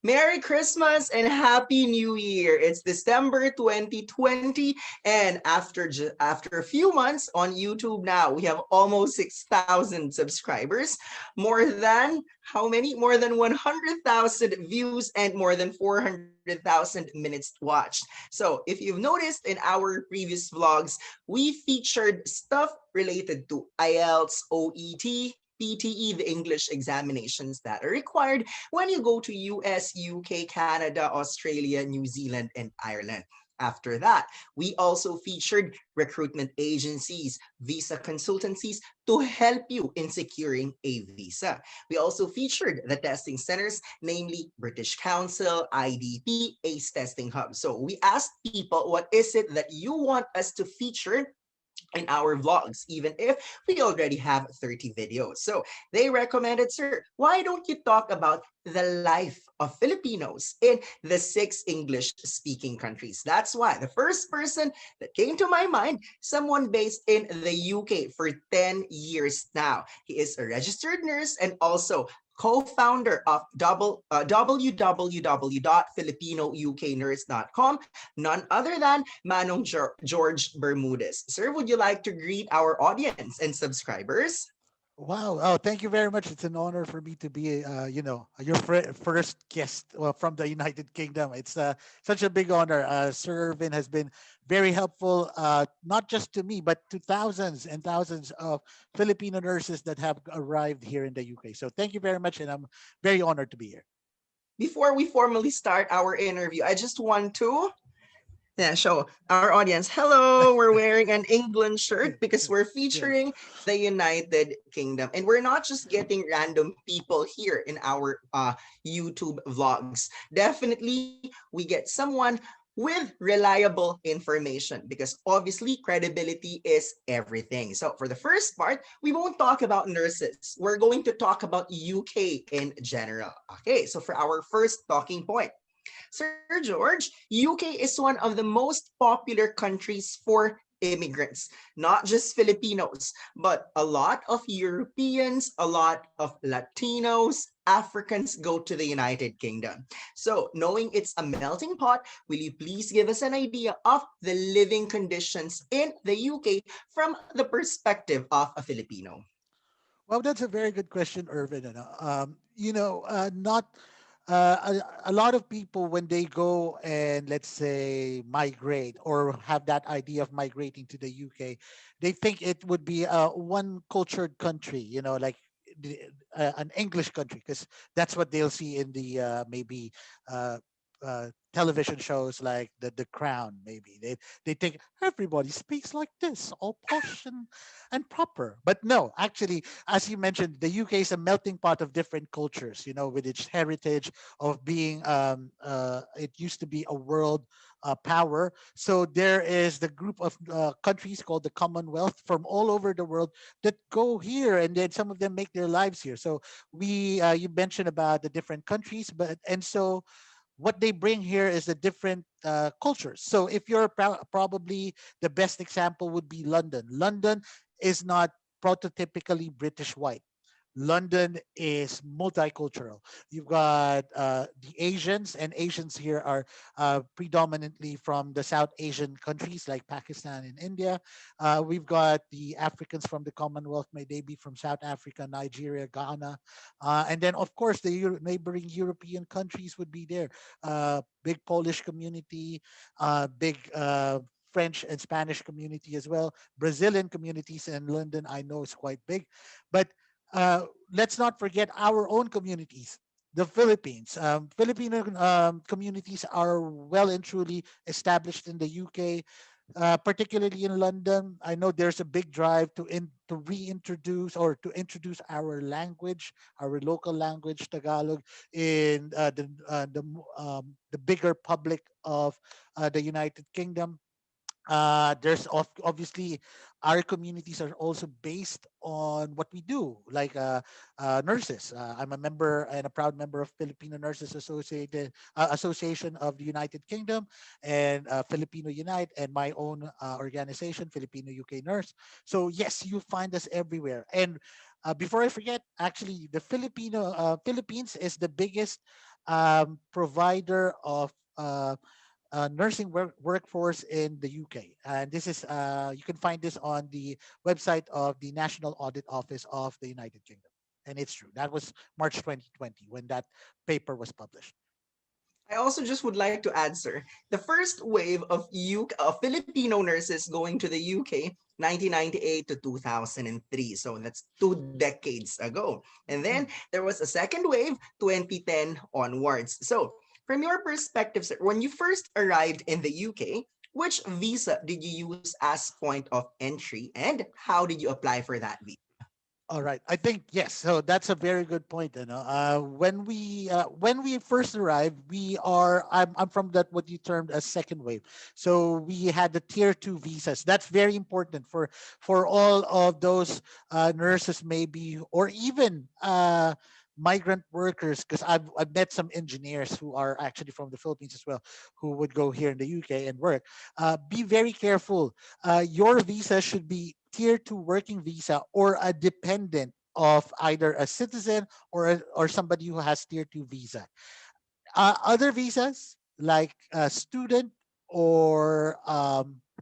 Merry Christmas and Happy New Year. It's December 2020 and after a few months on YouTube now, we have almost 6,000 subscribers, more than how many? More than 100,000 views and more than 400,000 minutes watched. So, if you've noticed in our previous vlogs, we featured stuff related to IELTS, OET, PTE, the English examinations that are required when you go to US, UK, Canada, Australia, New Zealand, and Ireland. After that, we also featured recruitment agencies, visa consultancies to help you in securing a visa. We also featured the testing centers, namely British Council, IDP, ACE Testing Hub. So we asked people, what is it that you want us to feature in our vlogs, even if we already have 30 videos. So they recommended, sir, why don't you talk about the life of Filipinos in the 6 English-speaking countries? That's why the first person that came to my mind, someone based in the UK for 10 years now. He is a registered nurse and also co-founder of www.filipinouknurse.com, none other than Manong George Bermudez. Sir, would you like to greet our audience and subscribers? Wow. Oh, thank you very much. It's an honor for me to be, your first guest from the United Kingdom. It's such a big honor. Sir Irvin has been very helpful, not just to me, but to thousands and thousands of Filipino nurses that have arrived here in the UK. So thank you very much, and I'm very honored to be here. Before we formally start our interview, I just want to show our audience, hello, we're wearing an England shirt because we're Yeah. featuring the United Kingdom. And we're not just getting random people here in our YouTube vlogs. Definitely, we get someone with reliable information because obviously credibility is everything. So for the first part, we won't talk about nurses. We're going to talk about UK in general. Okay, so for our first talking point, Sir George, UK is one of the most popular countries for immigrants, not just Filipinos, but a lot of Europeans, a lot of Latinos, Africans go to the United Kingdom. So, knowing it's a melting pot, will you please give us an idea of the living conditions in the UK from the perspective of a Filipino? Well, that's a very good question, Irvin. Not a lot of people when they go and let's say migrate or have that idea of migrating to the UK, they think it would be a one cultured country, like an English country, because that's what they'll see in the maybe uh, television shows like the Crown. Maybe they think everybody speaks like this, all posh and proper. But no, actually, as you mentioned, the UK is a melting pot of different cultures, with its heritage of being, it used to be a world power. So there is the group of countries called the Commonwealth from all over the world that go here, and then some of them make their lives here. So you mentioned about the different countries, and so what they bring here is the different cultures. So if you're probably the best example would be London. London is not prototypically British white. London is multicultural. You've got the Asians, and Asians here are predominantly from the South Asian countries like Pakistan and India. We've got the Africans from the Commonwealth, may they be from South Africa, Nigeria, Ghana. And then, of course, the neighboring European countries would be there. Big Polish community, big French and Spanish community as well. Brazilian communities in London, I know, is quite big. But let's not forget our own communities, the Philippines. Filipino communities are well and truly established in the UK, particularly in London. I know there's a big drive to reintroduce or to introduce our language, our local language, Tagalog, in the bigger public of the United Kingdom. There's obviously our communities are also based on what we do, like nurses. I'm a member and a proud member of Filipino Nurses Association of the United Kingdom, and Filipino Unite, and my own organization, Filipino UK Nurse. So yes, you find us everywhere. And before I forget, actually, the Philippines is the biggest provider of nursing workforce in the UK. And this is, you can find this on the website of the National Audit Office of the United Kingdom. And it's true. That was March 2020 when that paper was published. I also just would like to add, sir, the first wave of Filipino nurses going to the UK, 1998 to 2003. So that's 2 decades ago. And then Mm. there was a second wave, 2010 onwards. So from your perspective, sir, when you first arrived in the UK, which visa did you use as point of entry and how did you apply for that visa? All right. I think yes. So that's a very good point. You know, when we first arrived, I'm from that what you termed as second wave. So we had the tier 2 visas. That's very important for all of those nurses, maybe, or even migrant workers. Because I've met some engineers who are actually from the Philippines as well, who would go here in the UK and work. Be very careful. Your visa should be tier 2 working visa or a dependent of either a citizen or somebody who has tier 2 visa. Other visas like student or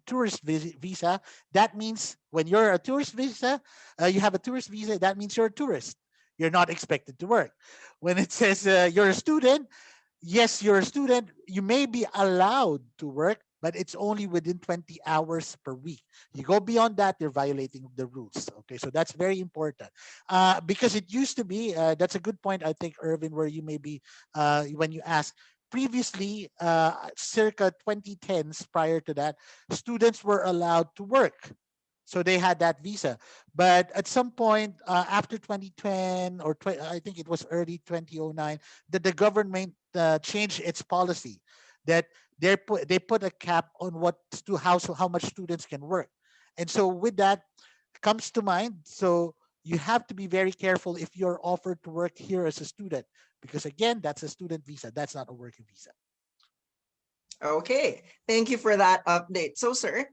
tourist visa, that means when you're a tourist visa, you have a tourist visa, that means you're a tourist. You're not expected to work. When it says you're a student, yes, you're a student, you may be allowed to work, but it's only within 20 hours per week. You go beyond that, you're violating the rules. Okay, so that's very important. Because it used to be, that's a good point, I think, Irvin, where you may be, when you ask, previously, circa 2010s, prior to that, students were allowed to work. So they had that visa. But at some point after 2010 or I think it was early 2009, that the government changed its policy that they put a cap on how much students can work. And so with that comes to mind. So you have to be very careful if you're offered to work here as a student, because again, that's a student visa. That's not a working visa. Okay, thank you for that update. So, sir,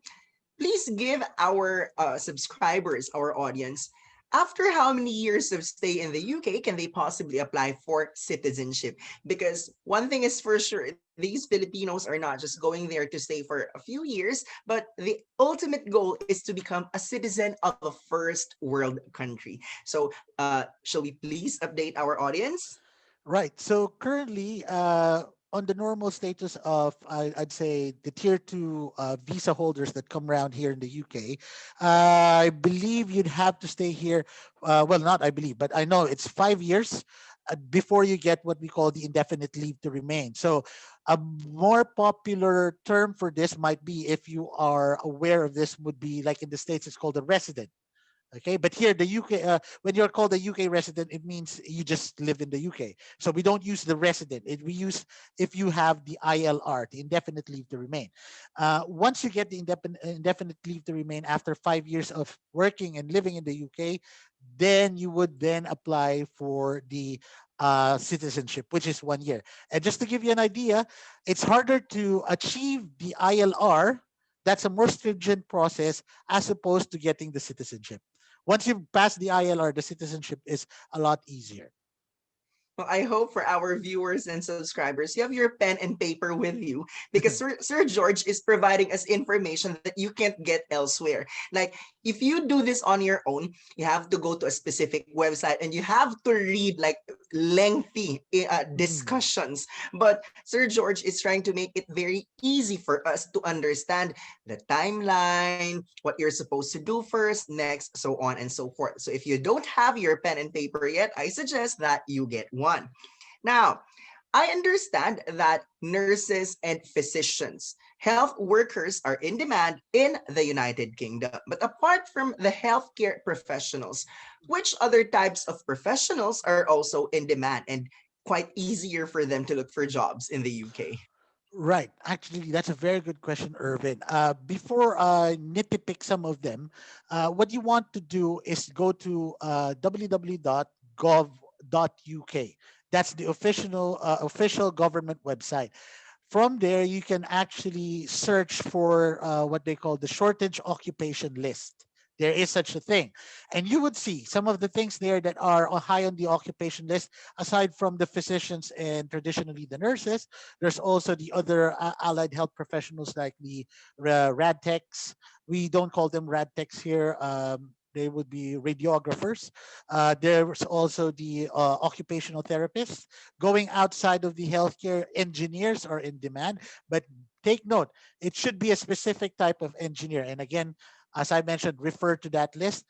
please give our subscribers, our audience, after how many years of stay in the UK can they possibly apply for citizenship? Because one thing is for sure, these Filipinos are not just going there to stay for a few years, but the ultimate goal is to become a citizen of a first world country. So, shall we please update our audience? Right. So currently, on the normal status of, I'd say, the tier 2 visa holders that come around here in the UK, I believe you'd have to stay here. Well, not I believe, but I know it's 5 years before you get what we call the indefinite leave to remain. So, a more popular term for this might be, if you are aware of this, would be like in the States, it's called a resident. Okay, but here the UK, when you're called a UK resident, it means you just live in the UK. So we don't use the resident. We use if you have the ILR, the indefinite leave to remain. Once you get the indefinite leave to remain after 5 years of working and living in the UK, then you would then apply for the citizenship, which is 1 year. And just to give you an idea, it's harder to achieve the ILR. That's a more stringent process as opposed to getting the citizenship. Once you pass the ILR, the citizenship is a lot easier. Well, I hope for our viewers and subscribers, you have your pen and paper with you because Sir George is providing us information that you can't get elsewhere. Like, if you do this on your own, you have to go to a specific website and you have to read like lengthy Mm. discussions. But Sir George is trying to make it very easy for us to understand the timeline, what you're supposed to do first, next, so on and so forth. So if you don't have your pen and paper yet, I suggest that you get one. Now, I understand that nurses and physicians, health workers are in demand in the United Kingdom. But apart from the healthcare professionals, which other types of professionals are also in demand and quite easier for them to look for jobs in the UK? Right. Actually, that's a very good question, Irvin. Before I nitpick some of them, what you want to do is go to www.gov.uk. That's the official government website. From there, you can actually search for what they call the shortage occupation list. there is such a thing. And you would see some of the things there that are high on the occupation list, aside from the physicians and traditionally the nurses. There's also the other allied health professionals like the rad techs. We don't call them rad techs here. They would be radiographers. There's also the occupational therapists. Going outside of the healthcare, engineers are in demand. But take note, it should be a specific type of engineer. And again, as I mentioned, refer to that list.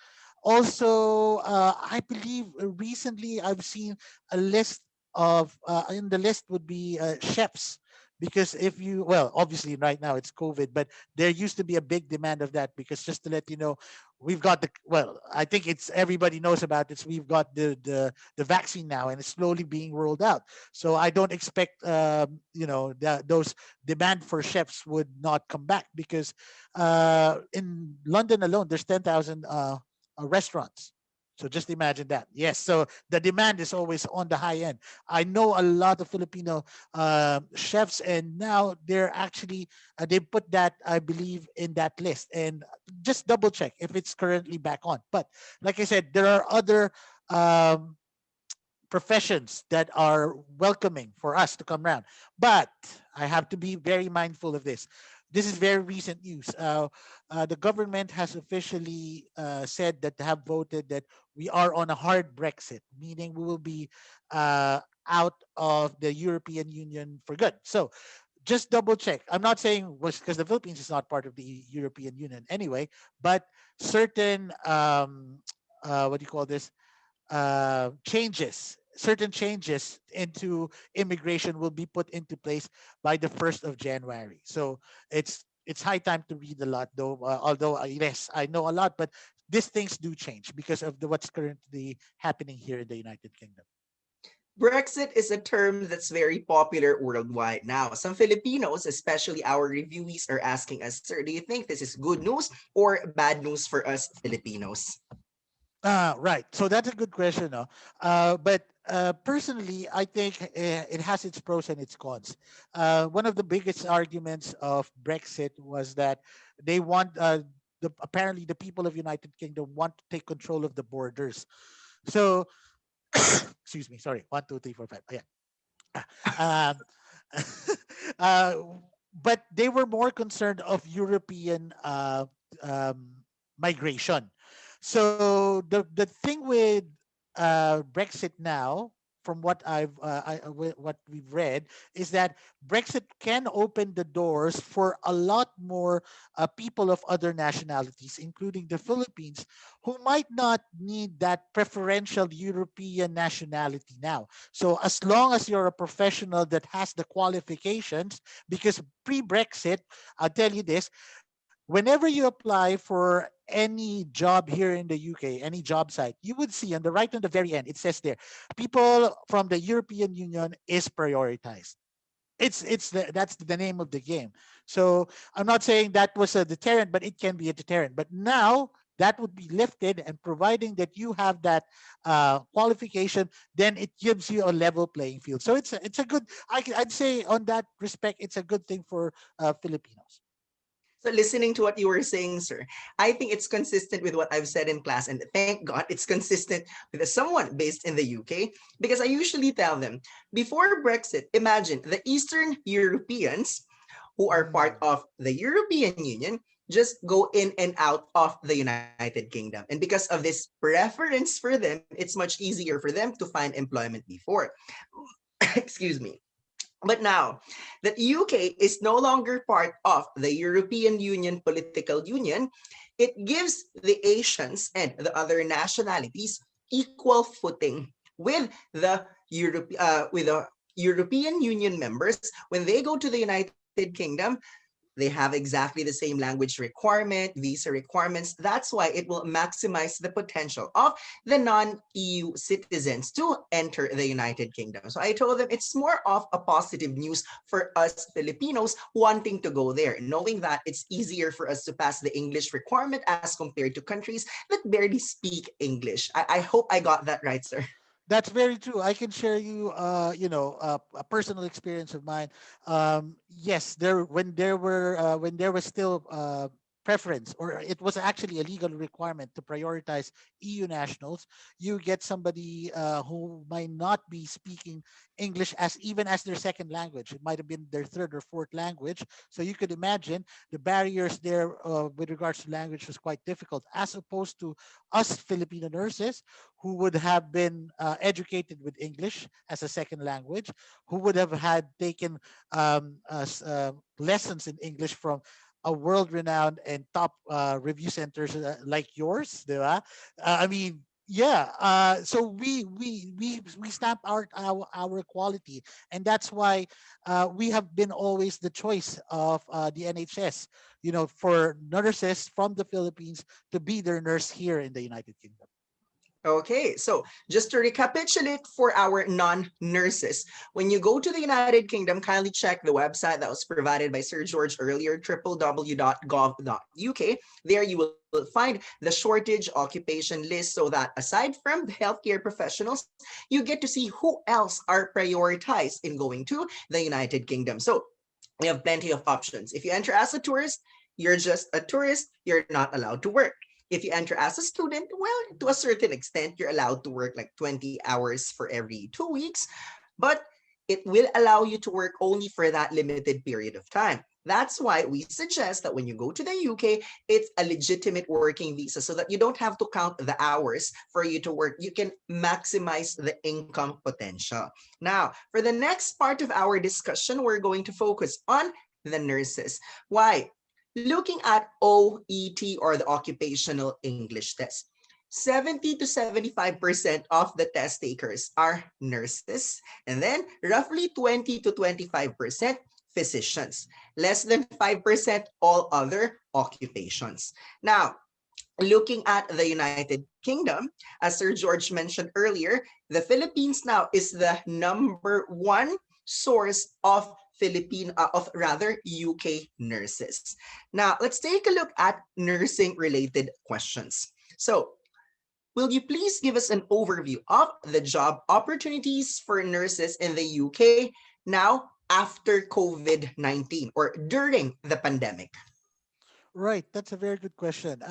Also, I believe recently I've seen a list of, in the list would be chefs. Because if you, well, obviously right now it's COVID, but there used to be a big demand of that. Because just to let you know, we've got the, well, I think it's everybody knows about this. We've got the vaccine now, and it's slowly being rolled out. So I don't expect, that those demand for chefs would not come back, because in London alone, there's 10,000 restaurants. So just imagine that. Yes. So the demand is always on the high end. I know a lot of Filipino chefs, and now they're actually, they put that, I believe, in that list. And just double check if it's currently back on. But like I said, there are other um, professions that are welcoming for us to come around. But I have to be very mindful of this. This is very recent news. The government has officially said that they have voted that we are on a hard Brexit, meaning we will be out of the European Union for good. So just double check. I'm not saying was because the Philippines is not part of the European Union anyway, but certain what do you call this? Certain changes into immigration will be put into place by the 1st of January. So it's high time to read a lot, though. Although yes, I know a lot, but these things do change because of what's currently happening here in the United Kingdom. Brexit is a term that's very popular worldwide now. Some Filipinos, especially our reviewees, are asking us, sir, do you think this is good news or bad news for us Filipinos? Right. So that's a good question. No? But personally, I think it has its pros and its cons. One of the biggest arguments of Brexit was that they want, apparently the people of United Kingdom want to take control of the borders. So, excuse me, sorry, 1, 2, 3, 4, 5. Yeah. Um, uh, but they were more concerned of European migration. So the thing with Brexit now, from what we've read, is that Brexit can open the doors for a lot more people of other nationalities, including the Philippines, who might not need that preferential European nationality now. So as long as you're a professional that has the qualifications, because pre-Brexit, I'll tell you this, whenever you apply for any job here in the UK, any job site, you would see on the right on the very end, it says there, people from the European Union is prioritized. That's the name of the game. So I'm not saying that was a deterrent, but it can be a deterrent. But now that would be lifted, and providing that you have that qualification, then it gives you a level playing field. So it's a good. I'd say on that respect, it's a good thing for Filipinos. So listening to what you were saying, sir, I think it's consistent with what I've said in class, and thank God it's consistent with someone based in the UK, because I usually tell them before Brexit, imagine the Eastern Europeans who are part Mm. of the European Union just go in and out of the United Kingdom. And because of this preference for them, it's much easier for them to find employment before. Excuse me. But now that UK is no longer part of the European Union political union, it gives the Asians and the other nationalities equal footing with the European Union members when they go to the United Kingdom. They have exactly the same language requirement, visa requirements. That's why it will maximize the potential of the non-EU citizens to enter the United Kingdom. So I told them it's more of a positive news for us Filipinos wanting to go there, knowing that it's easier for us to pass the English requirement as compared to countries that barely speak English. I hope I got that right, sir. That's very true. I can share you, a personal experience of mine. Yes, there when there was still preference, or it was actually a legal requirement to prioritize EU nationals. You get somebody who might not be speaking English as even as their second language. It might have been their third or fourth language. So you could imagine the barriers there with regards to language was quite difficult, as opposed to us Filipino nurses who would have been educated with English as a second language, who would have had taken lessons in English from a world-renowned and top review centers like yours, di ba? I mean, yeah. So we stamp our quality, and that's why we have been always the choice of the NHS. You know, for nurses from the Philippines to be their nurse here in the United Kingdom. Okay, so just to recapitulate for our non-nurses, when you go to the United Kingdom, kindly check the website that was provided by Sir George earlier, www.gov.uk. There you will find the shortage occupation list so that aside from the healthcare professionals, you get to see who else are prioritized in going to the United Kingdom. So we have plenty of options. If you enter as a tourist, you're just a tourist, you're not allowed to work. If you enter as a student, well, to a certain extent, you're allowed to work like 20 hours for every 2 weeks, but it will allow you to work only for that limited period of time. That's why we suggest that when you go to the UK, it's a legitimate working visa so that you don't have to count the hours for you to work. You can maximize the income potential. Now, for the next part of our discussion, we're going to focus on the nurses. Why? Looking at OET, or the Occupational English Test, 70 to 75% of the test takers are nurses, and then roughly 20 to 25% physicians, less than 5% all other occupations. Now, looking at the United Kingdom, as Sir George mentioned earlier, the Philippines now is the number one source of of rather UK nurses. Now, let's take a look at nursing related questions. So, will you please give us an overview of the job opportunities for nurses in the UK now after COVID-19 or during the pandemic? Right, that's a very good question.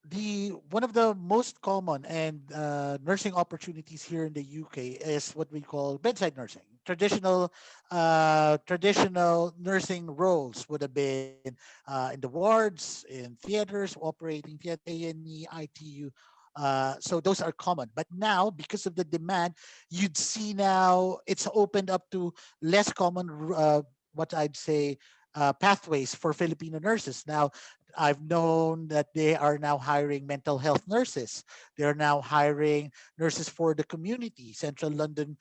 The one of the most common and nursing opportunities here in the UK is what we call bedside nursing. Traditional nursing roles would have been in the wards, in theaters, operating theater, A&E, ITU. So those are common. But now, because of the demand, you'd see now it's opened up to less common, what I'd say, pathways for Filipino nurses. Now, I've known that they are now hiring mental health nurses. They're now hiring nurses for the community. Central London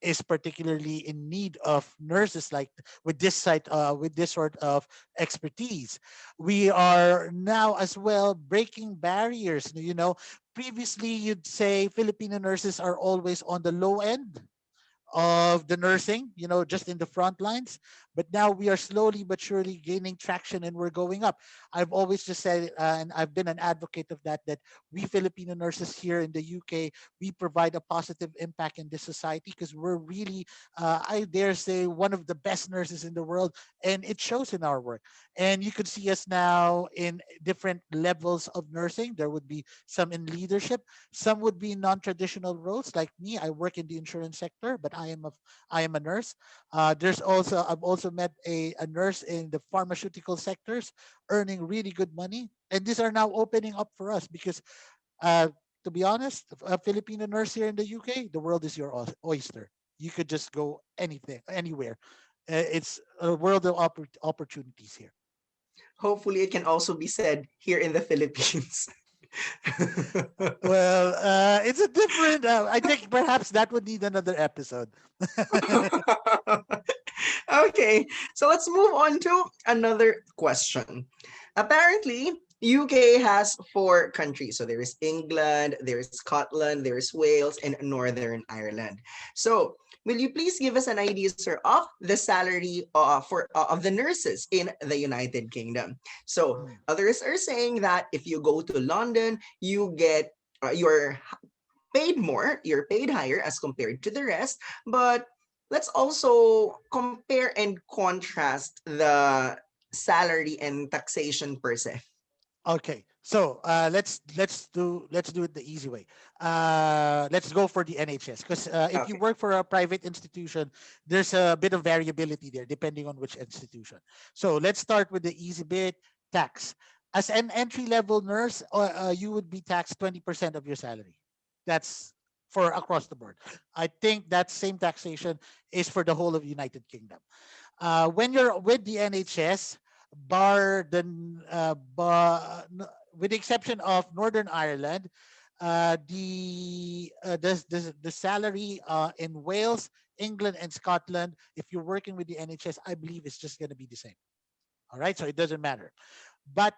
is particularly in need of nurses like with this sort of expertise. We are now as well breaking barriers. You know, previously you'd say Filipino nurses are always on the low end of the nursing, you know, just in the front lines. But now we are slowly but surely gaining traction and we're going up. I've always just said, and I've been an advocate of that, that we Filipino nurses here in the UK, we provide a positive impact in this society because we're really, I dare say, one of the best nurses in the world. And it shows in our work. And you could see us now in different levels of nursing. There would be some in leadership, some would be non-traditional roles. Like me, I work in the insurance sector, but I am a nurse. There's also I've also met a nurse in the pharmaceutical sectors, earning really good money, and these are now opening up for us because, uh, to be honest, a Filipino nurse here in the UK, the world is your oyster. You could just go anything, anywhere. It's a world of opportunities here. Hopefully, it can also be said here in the Philippines. Well, it's a different. I think perhaps that would need another episode. Okay, so let's move on to another question. Apparently, UK has four countries. So there is England, there is Scotland, there is Wales, and Northern Ireland. So will you please give us an idea, sir, of the salary of the nurses in the United Kingdom? So Mm. others are saying that if you go to London, you get your paid more, you're paid higher as compared to the rest. But let's also compare and contrast the salary and taxation per se? Okay, so let's do it the easy way. Let's go for the NHS because if you Okay. work for a private institution, there's a bit of variability there depending on which institution. So let's start with the easy bit: tax. As an entry level nurse, you would be taxed 20% of your salary. That's for across the board. I think that same taxation is for the whole of United Kingdom. When you're with the NHS, bar the with the exception of Northern Ireland, the salary in Wales, England, and Scotland, if you're working with the NHS, I believe it's just going to be the same. All right, so it doesn't matter. But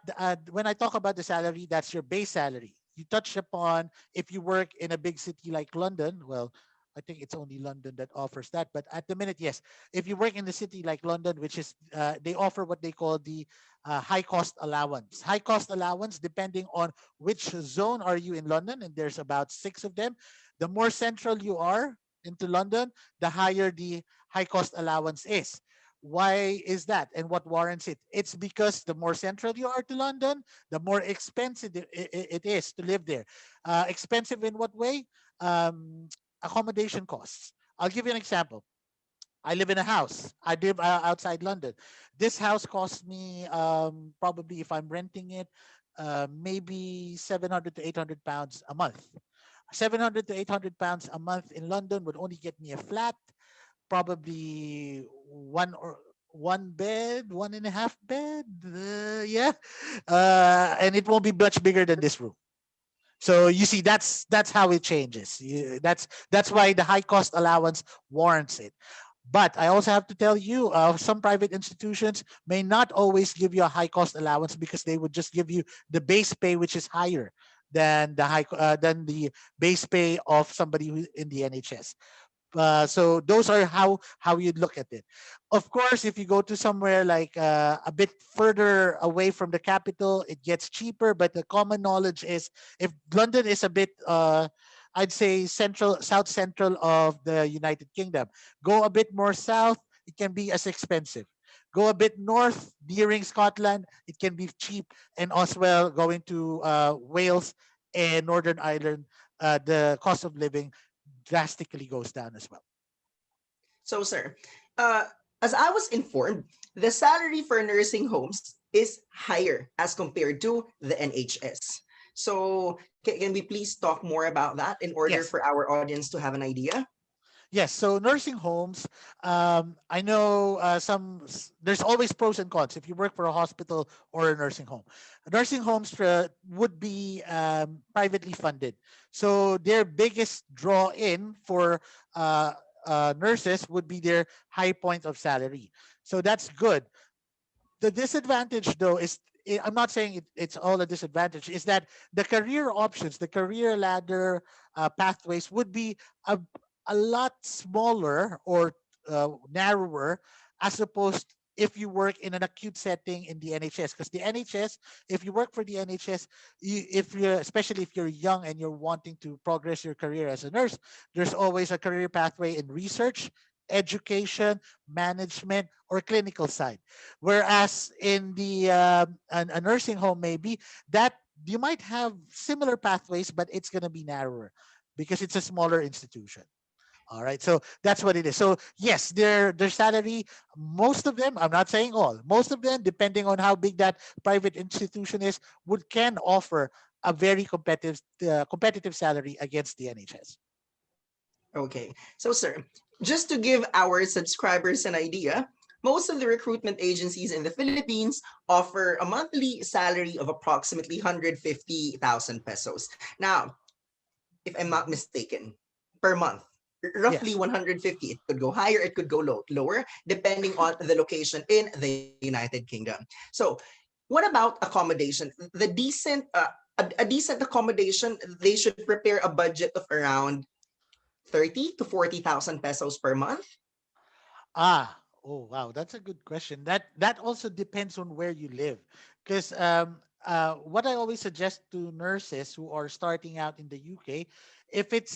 when I talk about the salary, that's your base salary. You touched upon if you work in a big city like London. Well, I think it's only London that offers that. But at the minute, yes, if you work in the city like London, which is they offer what they call the high cost allowance. High cost allowance, depending on which zone are you in London, and there's about six of them. The more central you are into London, the higher the high cost allowance is. Why is that, and what warrants it? It's because the more central you are to London, the more expensive it is to live there. Expensive in what way? Um, Accommodation costs. I'll give you an example. I live in a house. I live outside London. This house costs me probably, if I'm renting it, maybe 700 to 800 pounds a month. 700 to 800 pounds a month in London would only get me a flat, probably one bed, one and a half bed. Yeah, and it won't be much bigger than this room. So you see, that's how it changes. That's why the high cost allowance warrants it. But I also have to tell you, some private institutions may not always give you a high cost allowance because they would just give you the base pay, which is higher than the base pay of somebody who in the NHS. So those are how you look at it. Of course, if you go to somewhere like a bit further away from the capital, it gets cheaper. But the common knowledge is if London is a bit, I'd say south central of the United Kingdom, go a bit more south, it can be as expensive. Go a bit north, nearing Scotland, it can be cheap, and as well going to Wales and Northern Ireland, the cost of living drastically goes down as well. So, sir, uh, as I was informed, the salary for nursing homes is higher as compared to the NHS. So, can we please talk more about that in order Yes, for our audience to have an idea? yes. So nursing homes, I know there's always pros and cons if you work for a hospital or a nursing home. Nursing homes would be privately funded, so their biggest draw in for uh, nurses would be their high point of salary. So that's good. The disadvantage though is, I'm not saying it's all a disadvantage, is that the career options, the career ladder pathways would be a, a lot smaller or narrower, as opposed if you work in an acute setting in the NHS. Because the NHS, if you work for the NHS, if you're, especially if you're young and you're wanting to progress your career as a nurse, there's always a career pathway in research, education, management, or clinical side. Whereas in the a nursing home, maybe that you might have similar pathways, but it's going to be narrower because it's a smaller institution. All right, so that's what it is. So yes, their salary, most of them, I'm not saying all, most of them, depending on how big that private institution is, would can offer a very competitive salary against the NHS. Okay. So, sir, just to give our subscribers an idea, most of the recruitment agencies in the Philippines offer a monthly salary of approximately 150,000 pesos. Now, if I'm not Mhm. mistaken, per month. Roughly Yes. 150. It could go higher, it could go lower, depending on the location in the United Kingdom. So, what about accommodation? A decent accommodation, they should prepare a budget of around 30 to 40,000 pesos per month. Oh wow, that's a good question. That also depends on where you live, because what I always suggest to nurses who are starting out in the UK, if it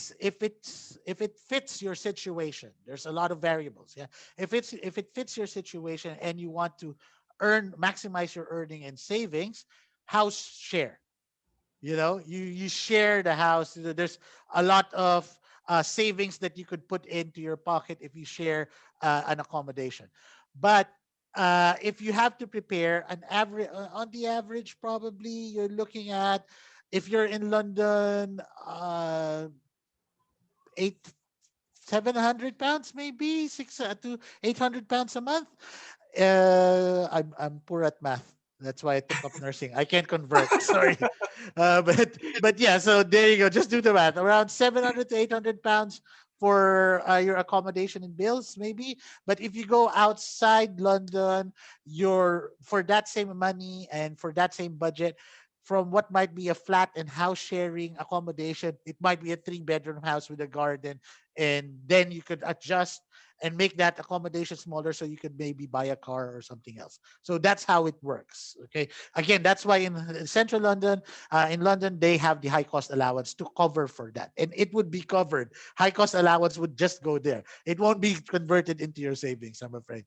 fits your situation, there's a lot of variables. Yeah, if it fits your situation and you want to maximize your earning and savings, house share. You share the house. There's a lot of savings that you could put into your pocket if you share an accommodation. But if you have to prepare an average, on the average, probably you're looking at, if you're in London, eight 700 pounds, maybe six to 800 pounds a month. I'm poor at math. That's why I took up nursing. I can't convert. Sorry, but yeah. So there you go. Just do the math. Around 700 to 800 pounds for your accommodation and bills, maybe. But if you go outside London, you're for that same money and for that same budget, from what might be a flat and house sharing accommodation, it might be a 3 bedroom house with a garden, and then you could adjust and make that accommodation smaller so you could maybe buy a car or something else. So that's how it works. Okay, again, that's why in central London, in London, they have the high cost allowance to cover for that, and it would be covered. High cost allowance would just go there. It won't be converted into your savings, I'm afraid.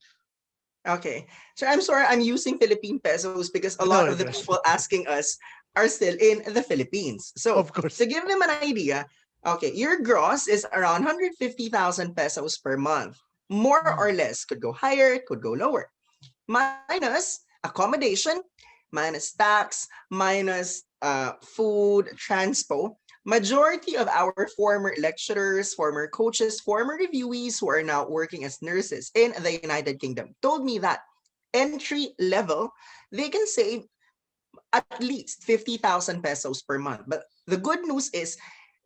Okay. So I'm sorry, I'm using Philippine pesos because a lot No of the interest. people asking us are still in the Philippines. So Of to course. give them an idea, okay, your gross is around 150,000 pesos per month. More or Mm. less, could go higher, could go lower. Minus accommodation, minus tax, minus food, transpo. Majority of our former lecturers, former coaches, former reviewees who are now working as nurses in the United Kingdom told me that entry level, they can save at least 50,000 pesos per month. But the good news is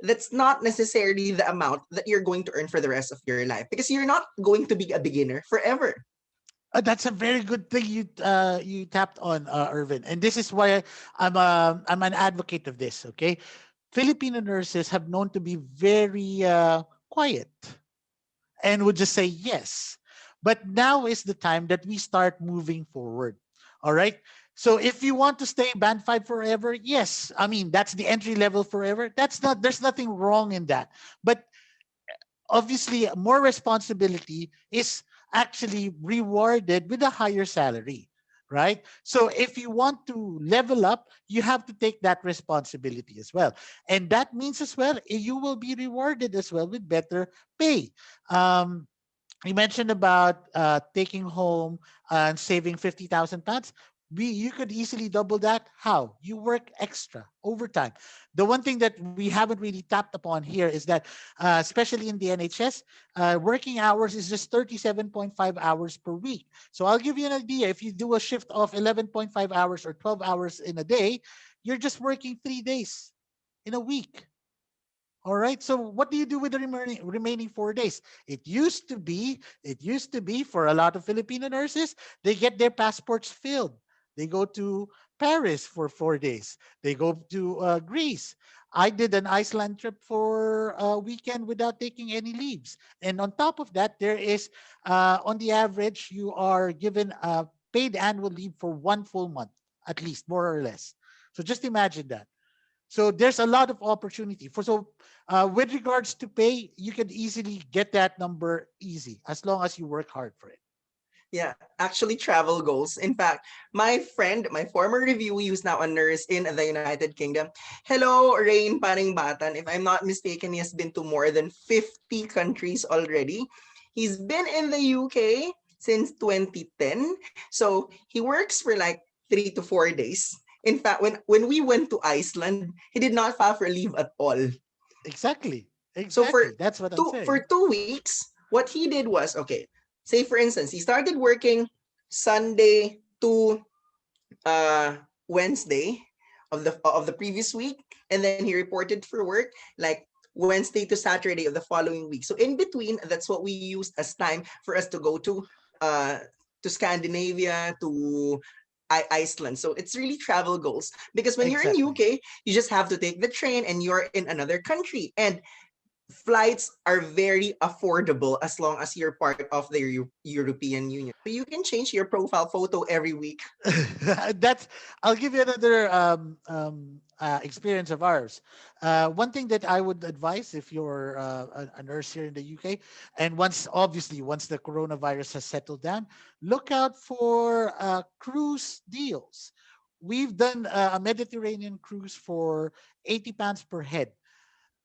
that's not necessarily the amount that you're going to earn for the rest of your life because you're not going to be a beginner forever. That's a very good thing you tapped on, Irvin, and this is why I'm an advocate of this. Okay, Filipino nurses have known to be very quiet and would just say yes, but now is the time that we start moving forward. All right. So if you want to stay band five forever, yes, I mean that's the entry level forever. That's not There's nothing wrong in that, but obviously more responsibility is actually rewarded with a higher salary, right? So if you want to level up, you have to take that responsibility as well, and that means as well you will be rewarded as well with better pay. um, you mentioned about taking home and saving 50,000 pounds. You could easily double that. How? You work extra overtime. The one thing that we haven't really tapped upon here is that, especially in the NHS, working hours is just 37.5 hours per week. So I'll give you an idea. If you do a shift of 11.5 hours or 12 hours in a day, you're just working 3 days in a week. All right. So what do you do with the remaining 4 days? It used to be for a lot of Filipino nurses, they get their passports filled. They go to Paris for 4 days. They go to Greece. I did an Iceland trip for a weekend without taking any leaves. And on top of that, there is, on the average, you are given a paid annual leave for 1 full month, at least, more or less. So just imagine that. So there's a lot of opportunity for. So with regards to pay, you can easily get that number easy as long as you work hard for it. Yeah, actually travel goals. In fact, my friend, my former reviewee who's now a nurse in the United Kingdom. Hello, Rain Paringbatan. If I'm not mistaken, he has been to more than 50 countries already. He's been in the UK since 2010. So he works for like 3 to 4 days. In fact, when we went to Iceland, he did not file for leave at all. Exactly. So Exactly. That's what I'm saying. 2 weeks, what he did was, okay, say for instance, he started working Sunday to uh Wednesday of the previous week, and then he reported for work like Wednesday to Saturday of the following week. So in between, that's what we used as time for us to go uh to Scandinavia, to Iceland. So it's really travel goals because when you're in Exactly. UK, you just have to take the train and you're in another country. And flights are very affordable as long as you're part of the European Union. So you can change your profile photo every week. That's. I'll give you another experience of ours. One thing that I would advise if you're a nurse here in the UK, and once the coronavirus has settled down, look out for cruise deals. We've done a Mediterranean cruise for £80 per head,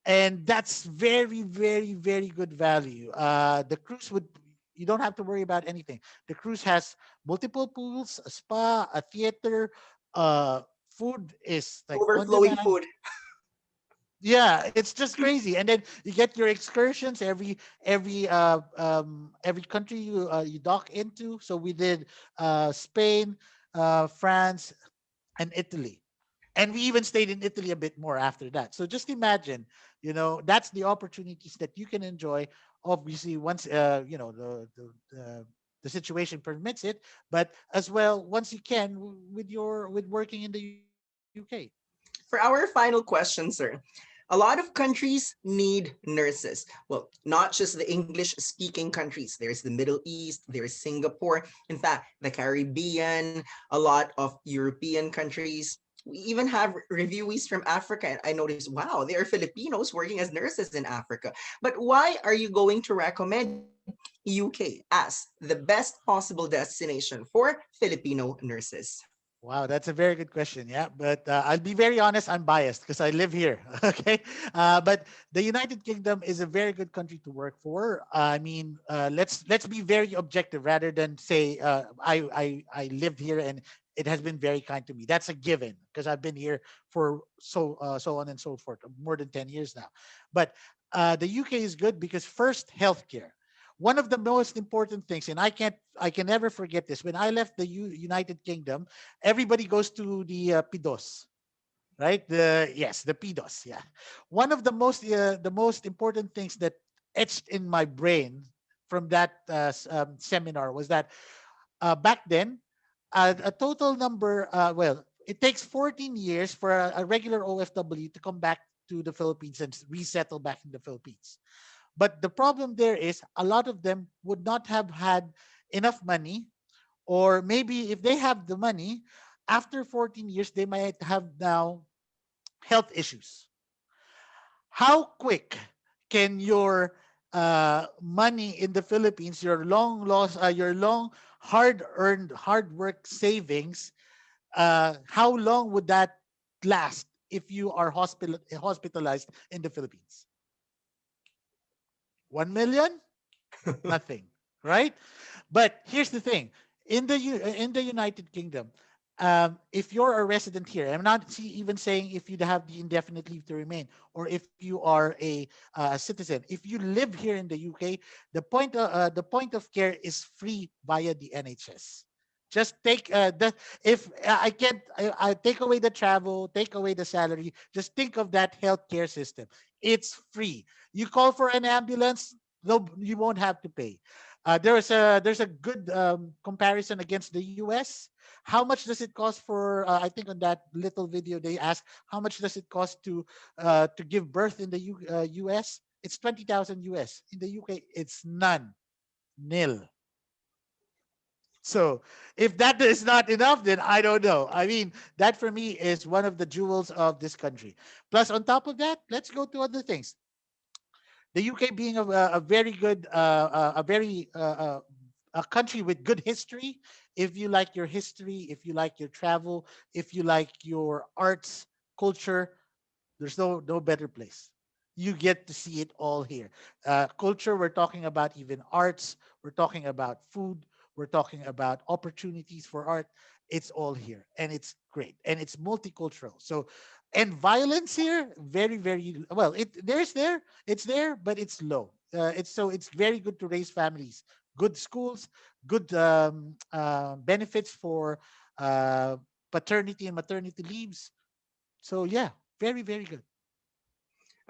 and that's very, very, very good value. The cruise would You don't have to worry about anything. The cruise has multiple pools, a spa, a theater. Uh, Food is like on Overflowing demand. food. Yeah, it's just crazy. And then you get your excursions every country you dock into. So we did Spain, France, and Italy. And we even stayed in Italy a bit more after that. So just imagine, that's the opportunities that you can enjoy. Obviously, once the situation permits it, but as well once you can with working in the UK. For our final question, sir, a lot of countries need nurses. Well, not just the English speaking countries. There's the Middle East, there's Singapore, in fact, the Caribbean, a lot of European countries. We even have reviewees from Africa. And I noticed, wow, there are Filipinos working as nurses in Africa. But why are you going to recommend UK as the best possible destination for Filipino nurses? Wow, that's a very good question. Yeah, but I'll be very honest. I'm biased because I live here. Okay, but the United Kingdom is a very good country to work for. I mean, let's be very objective rather than say I lived here and it has been very kind to me. That's a given because I've been here for so on and so forth, more than 10 years now. But the UK is good because first, healthcare. One of the most important things, and I can never forget this. When I left the United Kingdom, everybody goes to the PIDOS, right? The PIDOS. Yeah, one of the most important things that etched in my brain from that seminar was that back then, a total number. It takes 14 years for a regular OFW to come back to the Philippines and resettle back in the Philippines. But the problem there is a lot of them would not have had enough money, or maybe if they have the money, after 14 years, they might have now health issues. How quick can your money in the Philippines, your long hard earned, hard work savings, how long would that last if you are hospitalized in the Philippines? 1 million? Nothing, right? But here's the thing: in the United Kingdom, if you're a resident here, I'm not even saying if you have the indefinite leave to remain or if you are a citizen. If you live here in the UK, the point of care is free via the NHS. Just take the if I can't I take away the travel, take away the salary. Just think of that healthcare system. It's free. You call for an ambulance, no, you won't have to pay. There's a good comparison against the US. How much does it cost for? I think on that little video they asked how much does it cost to give birth in the US. It's 20,000 US. In the UK, it's none, nil. So if that is not enough, then I don't know. I mean, that for me is one of the jewels of this country. Plus, on top of that, let's go to other things. The UK being a very good, a very a country with good history. If you like your history, if you like your travel, if you like your arts, culture, there's no better place. You get to see it all here. Culture, we're talking about even arts. We're talking about food. We're talking about opportunities for art. It's all here, and it's great, and it's multicultural. So, and violence here, very very well. It's there, but it's low. It's very good to raise families. Good schools, good benefits for uh, paternity and maternity leaves. So yeah, very very good.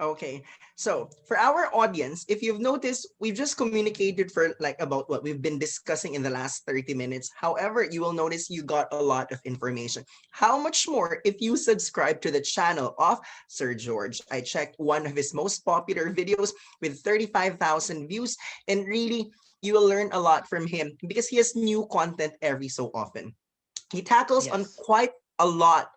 Okay. So for our audience, if you've noticed, we've just communicated for like about what we've been discussing in the last 30 minutes. However, you will notice you got a lot of information. How much more if you subscribe to the channel of Sir George? I checked one of his most popular videos with 35,000 views, and really, you will learn a lot from him because he has new content every so often. He tackles on Yes. quite a lot,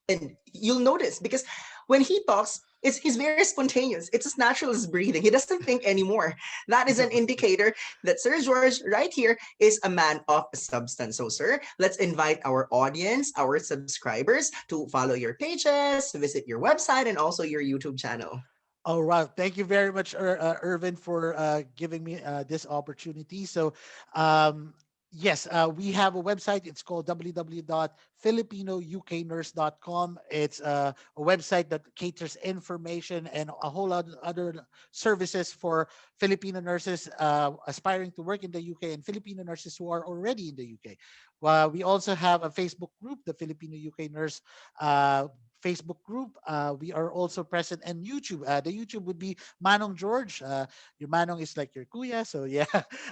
and you'll notice because when he talks, he's very spontaneous. It's as natural as breathing. He doesn't think anymore. That is an indicator that Sir George right here is a man of substance. So, sir, let's invite our audience, our subscribers to follow your pages, visit your website, and also your YouTube channel. Oh, wow. Thank you very much, Irvin, for giving me this opportunity. So, um, yes, we have a website. It's called www.filipinouknurse.com. It's a website that caters information and a whole lot of other services for Filipino nurses aspiring to work in the UK and Filipino nurses who are already in the UK. We also have a Facebook group, the Filipino UK Nurse Facebook group. We are also present in YouTube. The YouTube would be Manong George. Your Manong is like your kuya, so yeah,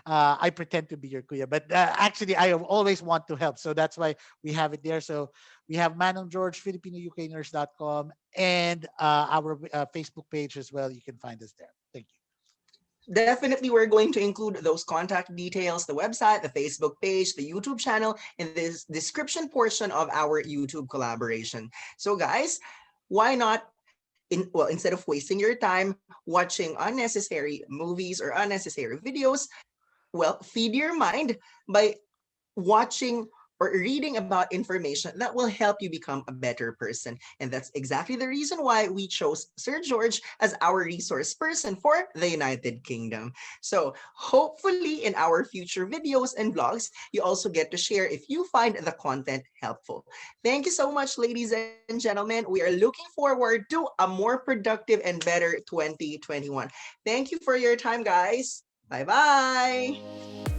I pretend to be your kuya, but actually I always want to help, so that's why we have it there. So we have Manong George, FilipinoUKNurse.com, and our Facebook page as well. You can find us there. Thank you. Definitely, we're going to include those contact details, the website, the Facebook page, the YouTube channel, in this description portion of our YouTube collaboration. So, guys, why not? Instead of wasting your time watching unnecessary movies or unnecessary videos, well, feed your mind by watching or reading about information that will help you become a better person. And that's exactly the reason why we chose Sir George as our resource person for the United Kingdom. So hopefully in our future videos and vlogs, you also get to share if you find the content helpful. Thank you so much, ladies and gentlemen. We are looking forward to a more productive and better 2021. Thank you for your time, guys. Bye bye.